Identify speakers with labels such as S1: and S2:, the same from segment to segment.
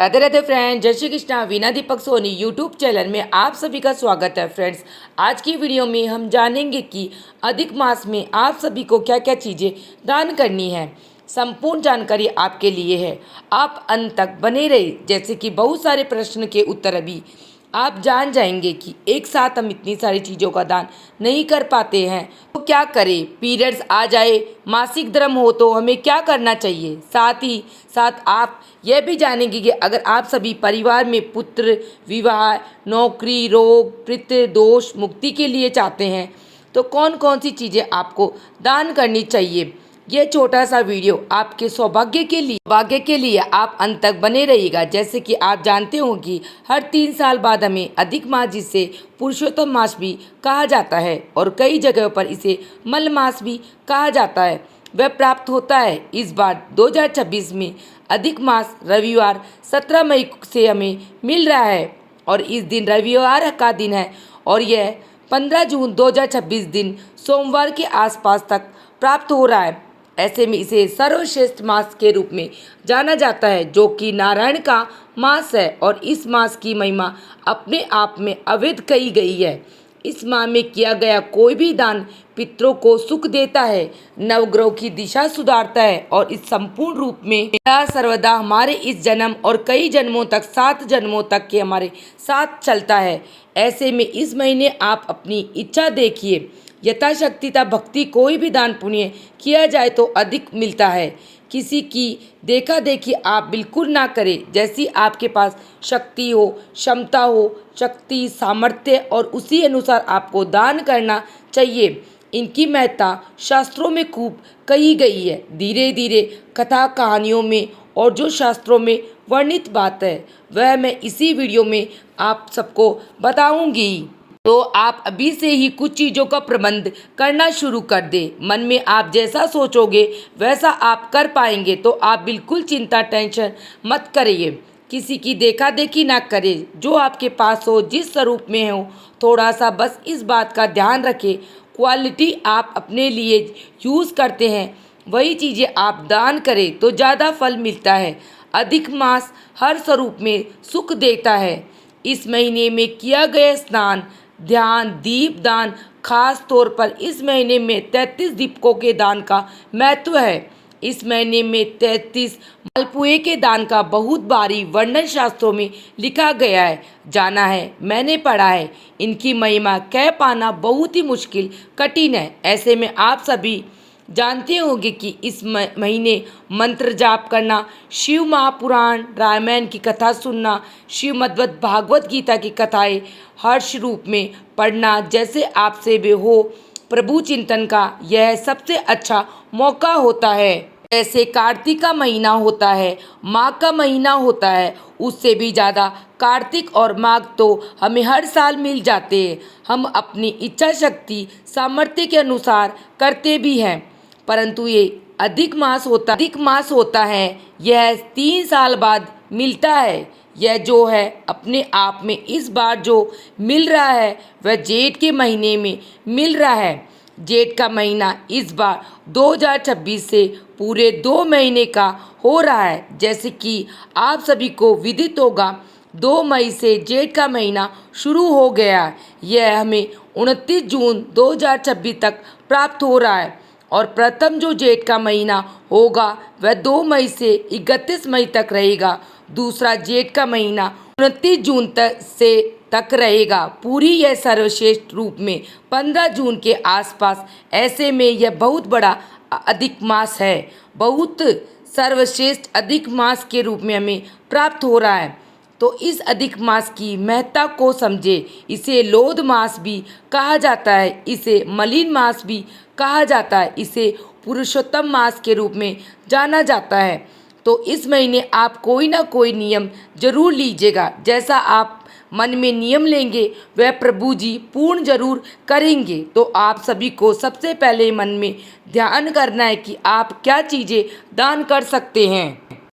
S1: Radhe Radhe friends, जय Shri Krishna. Veena Deepak Soni YouTube channel में आप सभी का स्वागत है। फ्रेंड्स, आज की वीडियो में हम जानेंगे कि अधिक मास में आप सभी को क्या क्या चीज़ें दान करनी है। संपूर्ण जानकारी आपके लिए है, आप अंत तक बने रहे। जैसे कि बहुत सारे प्रश्न के उत्तर अभी आप जान जाएंगे कि एक साथ हम इतनी सारी चीज़ों का दान नहीं कर पाते हैं, तो क्या करें। पीरियड्स आ जाए, मासिक धर्म हो तो हमें क्या करना चाहिए। साथ ही साथ आप यह भी जानेंगे कि अगर आप सभी परिवार में पुत्र, विवाह, नौकरी, रोग, पितृ दोष मुक्ति के लिए चाहते हैं तो कौन कौन सी चीज़ें आपको दान करनी चाहिए। ये छोटा सा वीडियो आपके सौभाग्य के लिए आप अंत तक बने रहिएगा। जैसे कि आप जानते हो कि हर 3 साल बाद हमें अधिक मास, जिसे पुरुषोत्तम मास भी कहा जाता है और कई जगहों पर इसे मल मास भी कहा जाता है, वह प्राप्त होता है। इस बार 2026 में अधिक मास रविवार 17 मई से हमें मिल रहा है और इस दिन रविवार का दिन है और यह 15 जून 2026 दिन सोमवार के आसपास तक प्राप्त हो रहा है। ऐसे में इसे सर्वश्रेष्ठ मास के रूप में जाना जाता है, जो कि नारायण का मास है और इस मास की महिमा अपने आप में अवैध कही गई है। इस माह में किया गया कोई भी दान पितरों को सुख देता है, नवग्रहों की दिशा सुधारता है और इस संपूर्ण रूप में सदा सर्वदा हमारे इस जन्म और कई जन्मों तक, 7 जन्मों तक के हमारे साथ चलता है। ऐसे में इस महीने आप अपनी इच्छा देखिए, यथाशक्तिता भक्ति कोई भी दान पुण्य किया जाए तो अधिक मिलता है। किसी की देखा देखी आप बिल्कुल ना करें। जैसी आपके पास शक्ति हो, क्षमता हो, शक्ति सामर्थ्य और उसी अनुसार आपको दान करना चाहिए। इनकी महत्ता शास्त्रों में खूब कही गई है। धीरे धीरे कथा कहानियों में और जो शास्त्रों में वर्णित बात है वह मैं इसी वीडियो में आप सबको बताऊंगी। तो आप अभी से ही कुछ चीज़ों का प्रबंध करना शुरू कर दें। मन में आप जैसा सोचोगे वैसा आप कर पाएंगे, तो आप बिल्कुल चिंता टेंशन मत करिए। किसी की देखा देखी ना करें। जो आपके पास हो, जिस स्वरूप में हो, थोड़ा सा बस इस बात का ध्यान रखें, क्वालिटी आप अपने लिए यूज़ करते हैं वही चीज़ें आप दान करें तो ज़्यादा फल मिलता है। अधिक मास हर स्वरूप में सुख देता है। इस महीने में किया गया स्नान, ध्यान, दीप दान, खास तौर पर इस महीने में 33 दीपकों के दान का महत्व है। इस महीने में 33 मालपुए के दान का बहुत भारी वर्णन शास्त्रों में लिखा गया है, जाना है, मैंने पढ़ा है। इनकी महिमा कह पाना बहुत ही मुश्किल कठिन है। ऐसे में आप सभी जानते होंगे कि इस महीने मंत्र जाप करना, शिव महापुराण रामायण की कथा सुनना, श्रीमद् भागवत गीता की कथाएं हर्ष रूप में पढ़ना, जैसे आपसे भी हो प्रभु चिंतन का यह सबसे अच्छा मौका होता है। जैसे कार्तिक का महीना होता है, माघ का महीना होता है, उससे भी ज़्यादा कार्तिक और माघ तो हमें हर साल मिल जाते हैं। हम अपनी इच्छा शक्ति सामर्थ्य के अनुसार करते भी हैं, परंतु ये अधिक मास होता है, यह 3 साल बाद मिलता है। यह जो है अपने आप में इस बार जो मिल रहा है वह जेठ के महीने में मिल रहा है। जेठ का महीना इस बार 2026 से पूरे 2 महीने का हो रहा है। जैसे कि आप सभी को विदित होगा, 2 मई से जेठ का महीना शुरू हो गया। यह हमें 29 जून 2026 तक प्राप्त हो रहा है और प्रथम जो जेठ का महीना होगा वह 2 मई से 31 मई तक रहेगा। दूसरा जेठ का महीना 29 जून तक रहेगा। पूरी यह सर्वश्रेष्ठ रूप में 15 जून के आसपास। ऐसे में यह बहुत बड़ा अधिक मास है, बहुत सर्वश्रेष्ठ अधिक मास के रूप में हमें प्राप्त हो रहा है। तो इस अधिक मास की महत्ता को समझे। इसे लोध मास भी कहा जाता है, इसे मलिन मास भी कहा जाता है, इसे पुरुषोत्तम मास के रूप में जाना जाता है। तो इस महीने आप कोई ना कोई नियम जरूर लीजिएगा। जैसा आप मन में नियम लेंगे वह प्रभु जी पूर्ण जरूर करेंगे। तो आप सभी को सबसे पहले मन में ध्यान करना है कि आप क्या चीज़ें दान कर सकते हैं।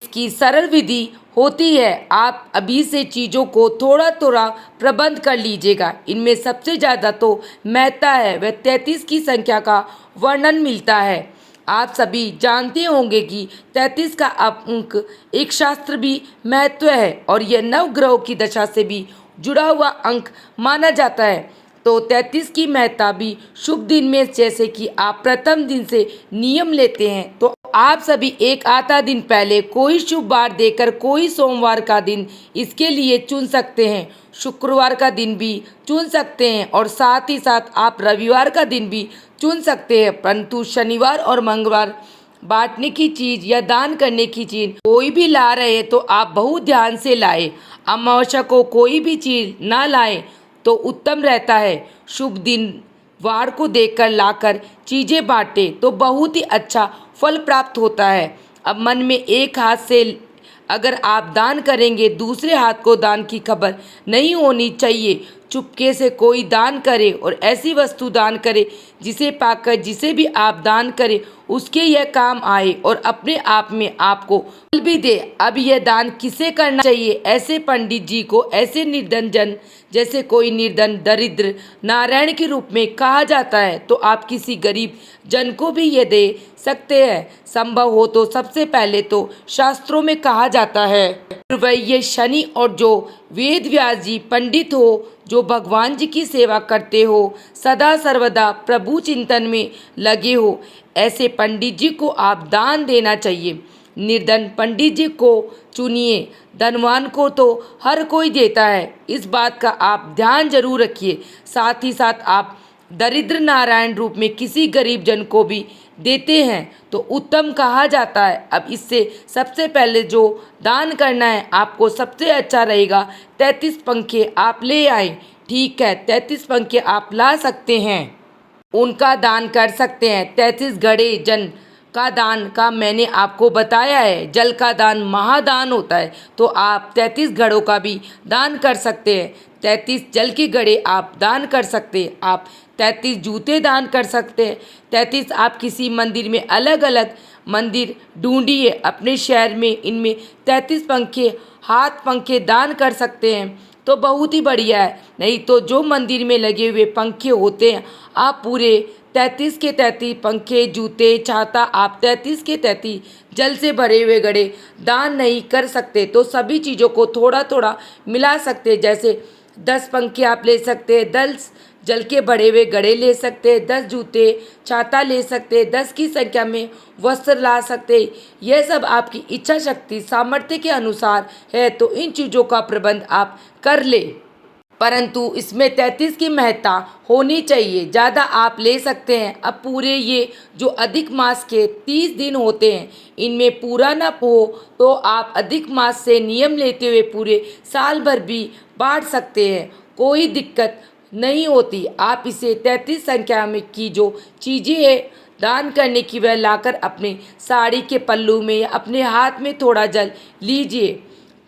S1: इसकी सरल विधि होती है, आप अभी से चीज़ों को थोड़ा थोड़ा प्रबंध कर लीजिएगा। इनमें सबसे ज़्यादा तो महत्ता है, वह 33 की संख्या का वर्णन मिलता है। आप सभी जानते होंगे कि 33 का अंक एक शास्त्र भी महत्व है और यह नवग्रहों की दशा से भी जुड़ा हुआ अंक माना जाता है। तो 33 की महत्ता भी शुभ दिन में, जैसे कि आप प्रथम दिन से नियम लेते हैं तो आप सभी एक आधा दिन पहले कोई शुभ वार देकर कोई सोमवार का दिन इसके लिए चुन सकते हैं, शुक्रवार का दिन भी चुन सकते हैं और साथ ही साथ आप रविवार का दिन भी चुन सकते हैं। परंतु शनिवार और मंगलवार बांटने की चीज़ या दान करने की चीज़ कोई भी ला रहे हैं तो आप बहुत ध्यान से लाएं। अमावस्या को कोई भी चीज़ ना लाएं तो उत्तम रहता है। शुभ दिन वार को देखकर लाकर चीज़ें बांटे तो बहुत ही अच्छा फल प्राप्त होता है। अब मन में एक हाथ से अगर आप दान करेंगे, दूसरे हाथ को दान की खबर नहीं होनी चाहिए। चुपके से कोई दान करे और ऐसी वस्तु दान करे जिसे पाकर जिसे भी आप दान करें उसके यह काम आए और अपने आप में आपको फल भी दे। अब यह दान किसे करना चाहिए? ऐसे पंडित जी को, ऐसे निर्धन जन, जैसे कोई निर्धन दरिद्र नारायण के रूप में कहा जाता है, तो आप किसी गरीब जन को भी ये दे सकते हैं। संभव हो तो सबसे पहले तो शास्त्रों में कहा जाता है वह ये शनि और जो वेद व्यास जी पंडित हो, जो भगवान जी की सेवा करते हो, सदा सर्वदा प्रभु चिंतन में लगे हो, ऐसे पंडित जी को आप दान देना चाहिए। निर्धन पंडित जी को चुनिए, धनवान को तो हर कोई देता है, इस बात का आप ध्यान जरूर रखिए। साथ ही साथ आप दरिद्र नारायण रूप में किसी गरीब जन को भी देते हैं तो उत्तम कहा जाता है। अब इससे सबसे पहले जो दान करना है आपको सबसे अच्छा रहेगा 33 पंखे आप ले आए। ठीक है, 33 पंखे आप ला सकते हैं, उनका दान कर सकते हैं। 33 घड़े जन का दान का मैंने आपको बताया है। जल का दान महादान होता है, तो आप 33 घड़ों का भी दान कर सकते हैं। 33 जल के घड़े आप दान कर सकते हैं। आप 33 जूते दान कर सकते हैं। 33 आप किसी मंदिर में, अलग अलग मंदिर ढूंढिए अपने शहर में, इनमें 33 पंखे, हाथ पंखे दान कर सकते हैं तो बहुत ही बढ़िया है। नहीं तो जो मंदिर में लगे हुए पंखे होते हैं, आप पूरे 33 के 33 पंखे, जूते, छाता, आप 33 के 33 जल से भरे हुए घड़े दान नहीं कर सकते तो सभी चीज़ों को थोड़ा थोड़ा मिला सकते। जैसे 10 पंखे आप ले सकते हैं, 10 जल के भरे हुए घड़े ले सकते हैं, 10 जूते, छाता ले सकते हैं, 10 की संख्या में वस्त्र ला सकते हैं। यह सब आपकी इच्छा शक्ति सामर्थ्य के अनुसार है तो इन चीज़ों का प्रबंध आप कर ले। परंतु इसमें 33 की महत्ता होनी चाहिए, ज़्यादा आप ले सकते हैं। अब पूरे ये जो अधिक मास के 30 दिन होते हैं, इनमें पूरा ना हो तो आप अधिक मास से नियम लेते हुए पूरे साल भर भी बांट सकते हैं, कोई दिक्कत नहीं होती। आप इसे 33 संख्या में की जो चीज़ें हैं दान करने की, वह लाकर अपने साड़ी के पल्लू में या अपने हाथ में थोड़ा जल लीजिए।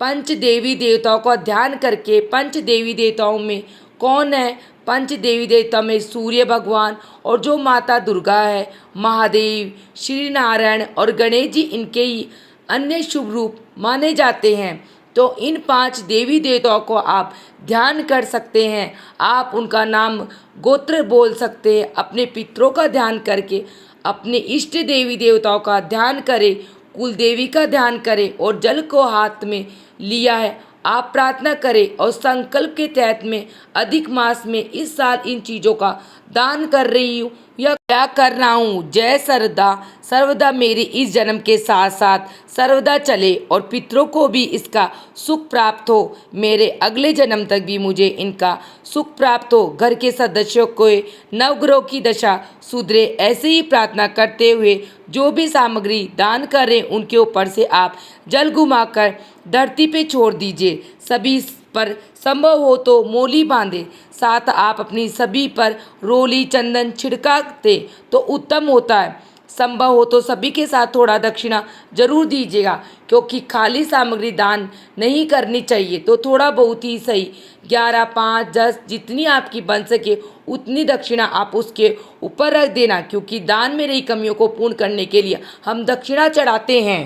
S1: पंच देवी देवताओं का ध्यान करके, पंच देवी देवताओं में कौन है? पंच देवी देवता में सूर्य भगवान और जो माता दुर्गा है, महादेव, श्री नारायण और गणेश जी इनके ही अन्य शुभ रूप माने जाते हैं। तो इन 5 देवी देवताओं को आप ध्यान कर सकते हैं। आप उनका नाम गोत्र बोल सकते हैं। अपने पितरों का ध्यान करके अपने इष्ट देवी देवताओं का ध्यान करें, कुल देवी का ध्यान करें और जल को हाथ में लिया है आप प्रार्थना करें और संकल्प के तहत में अधिक मास में इस साल इन चीज़ों का दान कर रही हूँ या क्या कर रहा हूँ। जय सरदा सर्वदा मेरे इस जन्म के साथ साथ सर्वदा चले और पितरों को भी इसका सुख प्राप्त हो, मेरे अगले जन्म तक भी मुझे इनका सुख प्राप्त हो, घर के सदस्यों को नवग्रहों की दशा सुधरे। ऐसे ही प्रार्थना करते हुए जो भी सामग्री दान करें उनके ऊपर से आप जल घुमाकर धरती पे छोड़ दीजिए। सभी पर संभव हो तो मोली बांधे, साथ आप अपनी सभी पर रोली चंदन छिड़का दे तो उत्तम होता है। संभव हो तो सभी के साथ थोड़ा दक्षिणा जरूर दीजिएगा, क्योंकि खाली सामग्री दान नहीं करनी चाहिए, तो थोड़ा बहुत ही सही 11, 5, 10 जितनी आपकी बन सके उतनी दक्षिणा आप उसके ऊपर रख देना, क्योंकि दान में रही कमियों को पूर्ण करने के लिए हम दक्षिणा चढ़ाते हैं।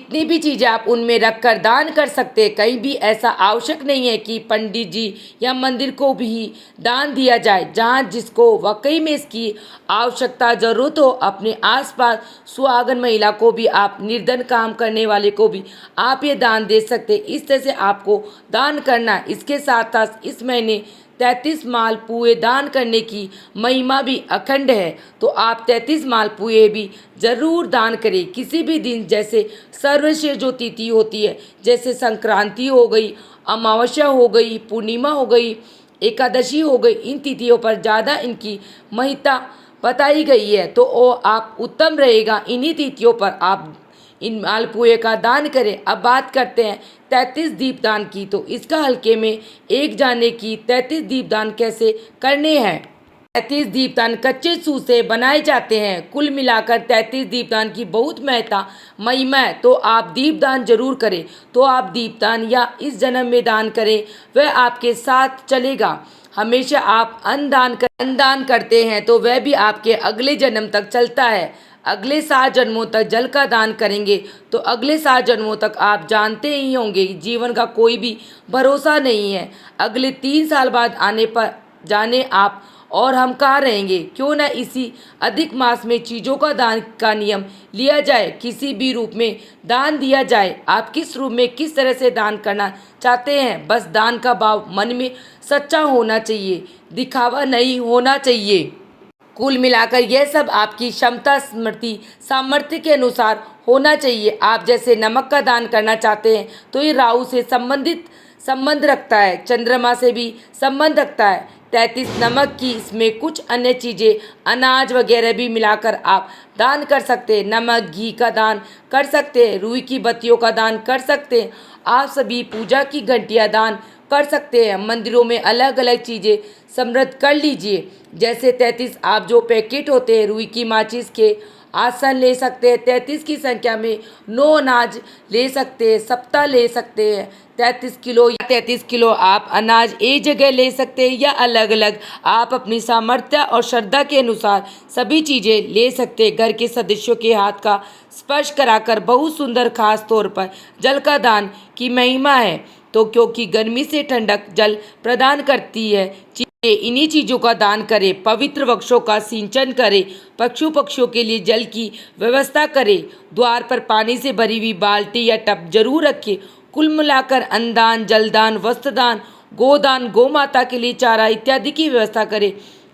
S1: जितनी भी चीज़ें आप उनमें रख कर दान कर सकते हैं। कहीं भी ऐसा आवश्यक नहीं है कि पंडित जी या मंदिर को भी दान दिया जाए। जहाँ जिसको वाकई में इसकी आवश्यकता ज़रूरत हो, अपने आसपास सुहागन महिला को भी आप, निर्धन काम करने वाले को भी आप ये दान दे सकते हैं। इस तरह से आपको दान करना है। इसके साथ साथ इस महीने 33 मालपुए दान करने की महिमा भी अखंड है। तो आप 33 मालपुए भी ज़रूर दान करें। किसी भी दिन, जैसे सर्वश्रेष्ठ जो तिथि होती है, जैसे संक्रांति हो गई, अमावस्या हो गई, पूर्णिमा हो गई, एकादशी हो गई, इन तिथियों पर ज़्यादा इनकी महत्ता बताई गई है। तो वो आप उत्तम रहेगा, इन्हीं तिथियों पर आप इन मालपुए का दान करें। अब बात करते हैं 33 दीपदान की। तो इसका हल्के में एक जाने की 33 दीपदान कैसे करने हैं। 33 दीपदान कच्चे सूत से बनाए जाते हैं। कुल मिलाकर 33 दीपदान की बहुत महत्ता महिमा है। तो आप दीपदान जरूर करें। तो आप दीपदान या इस जन्म में दान करें, वह आपके साथ चलेगा। हमेशा आप अन्नदान करते हैं तो वह भी आपके अगले जन्म तक चलता है। अगले 7 जन्मों तक जल का दान करेंगे तो अगले 7 जन्मों तक आप जानते ही होंगे, जीवन का कोई भी भरोसा नहीं है। अगले 3 साल बाद आने पर जाने आप और हम कहाँ रहेंगे। क्यों न इसी अधिक मास में चीज़ों का दान का नियम लिया जाए, किसी भी रूप में दान दिया जाए। आप किस रूप में, किस तरह से दान करना चाहते हैं, बस दान का भाव मन में सच्चा होना चाहिए, दिखावा नहीं होना चाहिए। कुल मिलाकर यह सब आपकी क्षमता, स्मृति, सामर्थ्य के अनुसार होना चाहिए। आप जैसे नमक का दान करना चाहते हैं तो ये राहु से संबंध रखता है, चंद्रमा से भी संबंध रखता है। 33 नमक की, इसमें कुछ अन्य चीज़ें, अनाज वगैरह भी मिलाकर आप दान कर सकते हैं। नमक, घी का दान कर सकते हैं, रुई की बत्तियों का दान कर सकते हैं। आप सभी पूजा की घंटियाँ दान कर सकते हैं। मंदिरों में अलग अलग चीज़ें समृद्ध कर लीजिए। जैसे 33 आप जो पैकेट होते हैं रुई की माचिस के, आसन ले सकते हैं। 33 की संख्या में 9 अनाज ले सकते हैं, सप्ताह ले सकते हैं। 33 किलो या 33 किलो आप अनाज एक जगह ले सकते हैं या अलग अलग आप अपनी सामर्थ्य और श्रद्धा के अनुसार सभी चीज़ें ले सकते हैं। घर के सदस्यों के हाथ का स्पर्श कराकर बहुत सुंदर, खास तौर पर जल का दान की महिमा है। तो क्योंकि गर्मी से ठंडक जल प्रदान करती है, इन्हीं चीज़ों का दान करें। पवित्र वृक्षों का सिंचन करें, पक्षियों के लिए जल की व्यवस्था करें। द्वार पर पानी से भरी हुई बाल्टी या टब जरूर रखें। कुल मिलाकर अन्नदान, जलदान, वस्त्रदान, गोदान, गौ माता के लिए चारा इत्यादि की व्यवस्था करें।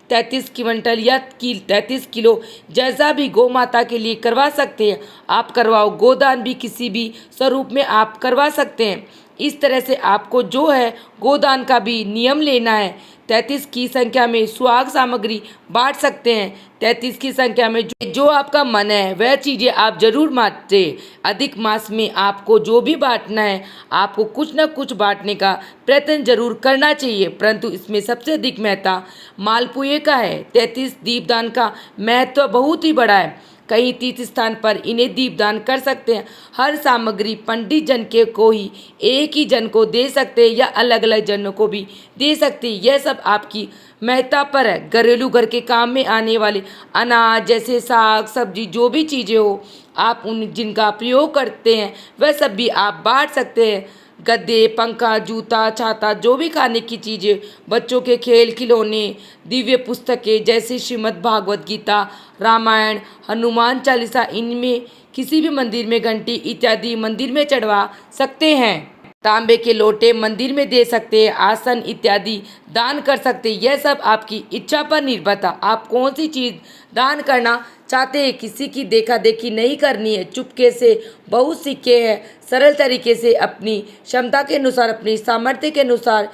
S1: 33 क्विंटल या 33 किलो जैसा भी गौ माता के लिए करवा सकते हैं आप करवाओ। गोदान भी किसी भी स्वरूप में आप करवा सकते हैं। इस तरह से आपको जो है गोदान का भी नियम लेना है। 33 की संख्या में सुहाग सामग्री बांट सकते हैं। 33 की संख्या में जो आपका मन है वह चीज़ें आप जरूर बांटें। अधिक मास में आपको जो भी बांटना है, आपको कुछ न कुछ बांटने का प्रयत्न जरूर करना चाहिए। परंतु इसमें सबसे अधिक महत्ता मालपुए का है। 33 दीपदान का महत्व बहुत ही बड़ा है। कहीं तीर्थ स्थान पर इन्हें दीपदान कर सकते हैं। हर सामग्री पंडित जन के को ही एक ही जन को दे सकते हैं या अलग अलग जनों को भी दे सकते हैं। यह सब आपकी महत्ता पर है। घरेलू घर के काम में आने वाले अनाज जैसे साग सब्जी जो भी चीज़ें हो, आप उन जिनका प्रयोग करते हैं वह सब भी आप बांट सकते हैं। गद्दे, पंखा, जूता, छाता, जो भी खाने की चीज़ें, बच्चों के खेल खिलौने, दिव्य पुस्तकें जैसे श्रीमद् भागवत गीता, रामायण, हनुमान चालीसा, इनमें किसी भी मंदिर में घंटी इत्यादि मंदिर में चढ़वा सकते हैं। तांबे के लोटे मंदिर में दे सकते हैं। आसन इत्यादि दान कर सकते हैं। यह सब आपकी इच्छा पर निर्भरता, आप कौन सी चीज़ दान करना चाहते हैं। किसी की देखा देखी नहीं करनी है। चुपके से बहुत सीखे हैं। सरल तरीके से अपनी क्षमता के अनुसार, अपनी सामर्थ्य के अनुसार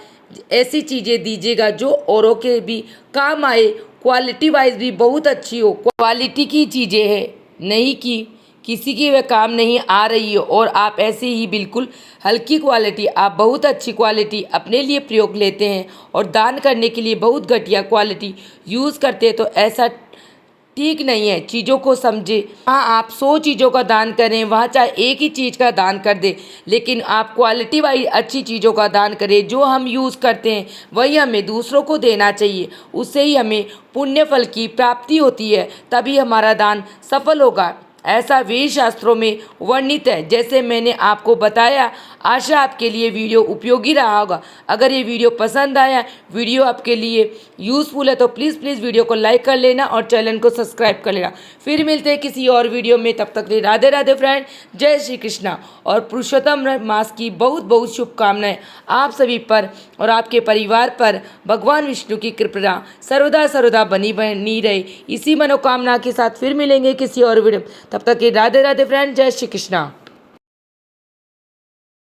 S1: ऐसी चीज़ें दीजिएगा जो औरों के भी काम आए, क्वालिटी वाइज भी बहुत अच्छी हो। क्वालिटी की चीज़ें हैं, नहीं कि किसी की वह काम नहीं आ रही हो और आप ऐसे ही बिल्कुल हल्की क्वालिटी, आप बहुत अच्छी क्वालिटी अपने लिए प्रयोग लेते हैं और दान करने के लिए बहुत घटिया क्वालिटी यूज़ करते हैं। तो ऐसा ठीक नहीं है। चीज़ों को समझे। हाँ, आप 100 चीज़ों का दान करें, वहाँ चाहे एक ही चीज़ का दान कर दे, लेकिन आप क्वालिटी वाली अच्छी चीज़ों का दान करें। जो हम यूज़ करते हैं वही हमें दूसरों को देना चाहिए। उससे ही हमें पुण्य फल की प्राप्ति होती है, तभी हमारा दान सफल होगा। ऐसा वेद शास्त्रों में वर्णित है। जैसे मैंने आपको बताया, आशा आपके लिए वीडियो उपयोगी रहा होगा। अगर ये वीडियो पसंद आया, वीडियो आपके लिए यूज़फुल है, तो प्लीज़ वीडियो को लाइक कर लेना और चैनल को सब्सक्राइब कर लेना। फिर मिलते हैं किसी और वीडियो में, तब तक के लिए राधे राधे फ्रेंड, जय श्री कृष्णा। और पुरुषोत्तम मास की बहुत बहुत शुभकामनाएं आप सभी पर और आपके परिवार पर। भगवान विष्णु की कृपा सर्वदा सर्वदा बनी रहे, इसी मनोकामना के साथ फिर मिलेंगे किसी और वीडियो। तब तक के राधे राधे फ्रेंड, जय श्री कृष्णा।